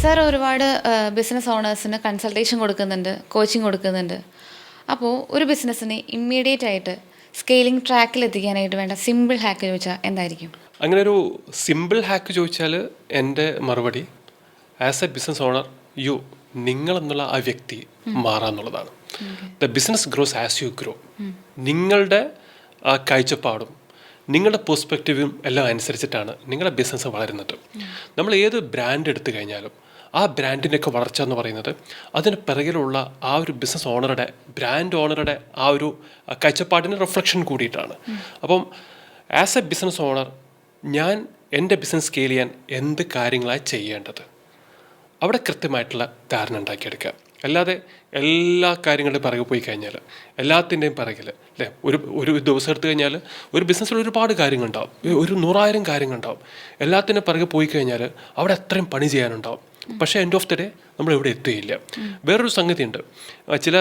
Sir ഒരുപാട് business ഓണേഴ്സിന് consultation കൊടുക്കുന്നുണ്ട്, coaching കൊടുക്കുന്നുണ്ട്. അപ്പോൾ ഒരു ബിസിനസ്സിന് ഇമ്മീഡിയറ്റ് ആയിട്ട് സ്കെയിലിംഗ് ട്രാക്കിൽ എത്തിക്കാനായിട്ട് വേണ്ട സിമ്പിൾ ഹാക്ക് ചോദിച്ചാൽ എന്തായിരിക്കും? അങ്ങനെ ഒരു സിമ്പിൾ ഹാക്ക് ചോദിച്ചാൽ എൻ്റെ മറുപടി ആസ് എ ബിസിനസ് ഓണർ നിങ്ങളെന്നുള്ള ആ വ്യക്തി മാറാന്നുള്ളതാണ്. The business grows as you grow. നിങ്ങളുടെ ആ കാഴ്ചപ്പാടും നിങ്ങളുടെ പെർസ്പെക്റ്റീവും എല്ലാം അനുസരിച്ചിട്ടാണ് നിങ്ങളുടെ ബിസിനസ് വളരുന്നത്. നമ്മൾ ഏത് ബ്രാൻഡ് എടുത്തു കഴിഞ്ഞാലും ആ ബ്രാൻഡിൻ്റെയൊക്കെ വളർച്ച എന്ന് പറയുന്നത് അതിന് പിറകിലുള്ള ആ ഒരു ബിസിനസ് ഓണറുടെ, ബ്രാൻഡ് ഓണറുടെ ആ ഒരു കാഴ്ചപ്പാടിന് റിഫ്ലക്ഷൻ കൂടിയിട്ടാണ്. അപ്പം ആസ് എ ബിസിനസ് ഓണർ ഞാൻ എൻ്റെ ബിസിനസ് സ്കെയിൽ ചെയ്യാൻ എന്ത് കാര്യങ്ങളാണ് ചെയ്യേണ്ടത്, അവിടെ കൃത്യമായിട്ടുള്ള ധാരണ ഉണ്ടാക്കിയെടുക്കുക. അല്ലാതെ എല്ലാ കാര്യങ്ങളുടെയും പിറകെ പോയി കഴിഞ്ഞാൽ, എല്ലാത്തിൻ്റെയും പിറകിൽ അല്ലേ, ഒരു ദിവസം എടുത്തു കഴിഞ്ഞാൽ ഒരു ബിസിനസ്സിൽ ഒരുപാട് കാര്യങ്ങളുണ്ടാവും, 100,000 കാര്യങ്ങളുണ്ടാവും. എല്ലാത്തിൻ്റെ പിറകെ പോയി കഴിഞ്ഞാൽ അവിടെ അത്രയും പണി ചെയ്യാനുണ്ടാവും. പക്ഷേ എൻഡ് ഓഫ് ദി ഡേ നമ്മൾ എവിടെ എത്തുകയില്ല. വേറൊരു സംഗതിയുണ്ട്, ചില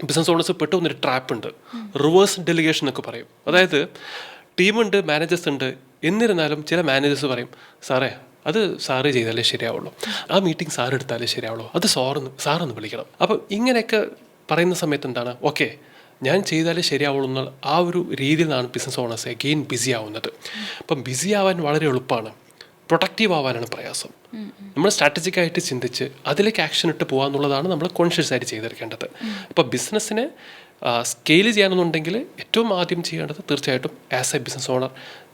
ബിസിനസ് ഓണേഴ്സ് പെട്ടുവന്നൊരു ട്രാപ്പുണ്ട്, റിവേഴ്സ് ഡെലിഗേഷൻ എന്നൊക്കെ പറയും. അതായത് ടീമുണ്ട്, മാനേജേഴ്സ് ഉണ്ട്, എന്നിരുന്നാലും ചില മാനേജേഴ്സ് പറയും, സാറേ അത് സാറ് ചെയ്താലേ ശരിയാവുള്ളൂ, ആ മീറ്റിംഗ് സാർ എടുത്താലേ ശരിയാവുള്ളൂ, അത് സാറൊന്ന് വിളിക്കണം. അപ്പം ഇങ്ങനെയൊക്കെ പറയുന്ന സമയത്ത് എന്താണ്, ഓക്കെ ഞാൻ ചെയ്താലേ ശരിയാവുള്ളൂ എന്നുള്ള ആ ഒരു രീതിയിലാണ് ബിസിനസ് ഓണേഴ്സ് അഗെയിൻ ബിസി ആവുന്നത്. അപ്പം ബിസി ആവാൻ വളരെ എളുപ്പമാണ്, പ്രൊഡക്റ്റീവ് ആവാനാണ് പ്രയാസം. നമ്മൾ സ്ട്രാറ്റജിക്കായിട്ട് ചിന്തിച്ച് അതിലേക്ക് ആക്ഷൻ ഇട്ട് പോകാന്നുള്ളതാണ് നമ്മൾ കോൺഷ്യസ് ആയിട്ട് ചെയ്തെടുക്കേണ്ടത്. അപ്പോൾ ബിസിനസ്സിനെ സ്കെയിൽ ചെയ്യാനെന്നുണ്ടെങ്കിൽ ഏറ്റവും ആദ്യം ചെയ്യേണ്ടത് തീർച്ചയായിട്ടും ആസ് എ ബിസിനസ് ഓണർ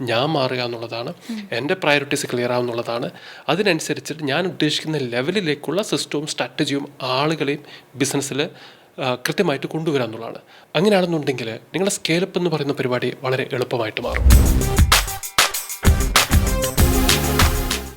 ഞാൻ മാറുക എന്നുള്ളതാണ്. എൻ്റെ പ്രയോറിറ്റീസ് ക്ലിയർ ആവുന്നുള്ളതാണ്. അതിനനുസരിച്ചിട്ട് ഞാൻ ഉദ്ദേശിക്കുന്ന ലെവലിലേക്കുള്ള സിസ്റ്റവും സ്ട്രാറ്റജിയും ആളുകളെയും ബിസിനസ്സിൽ കൃത്യമായിട്ട് കൊണ്ടുവരിക എന്നുള്ളതാണ്. അങ്ങനെയാണെന്നുണ്ടെങ്കിൽ നിങ്ങളുടെ സ്കെയിലപ്പ് എന്ന് പറയുന്ന പരിപാടി വളരെ എളുപ്പമായിട്ട് മാറും.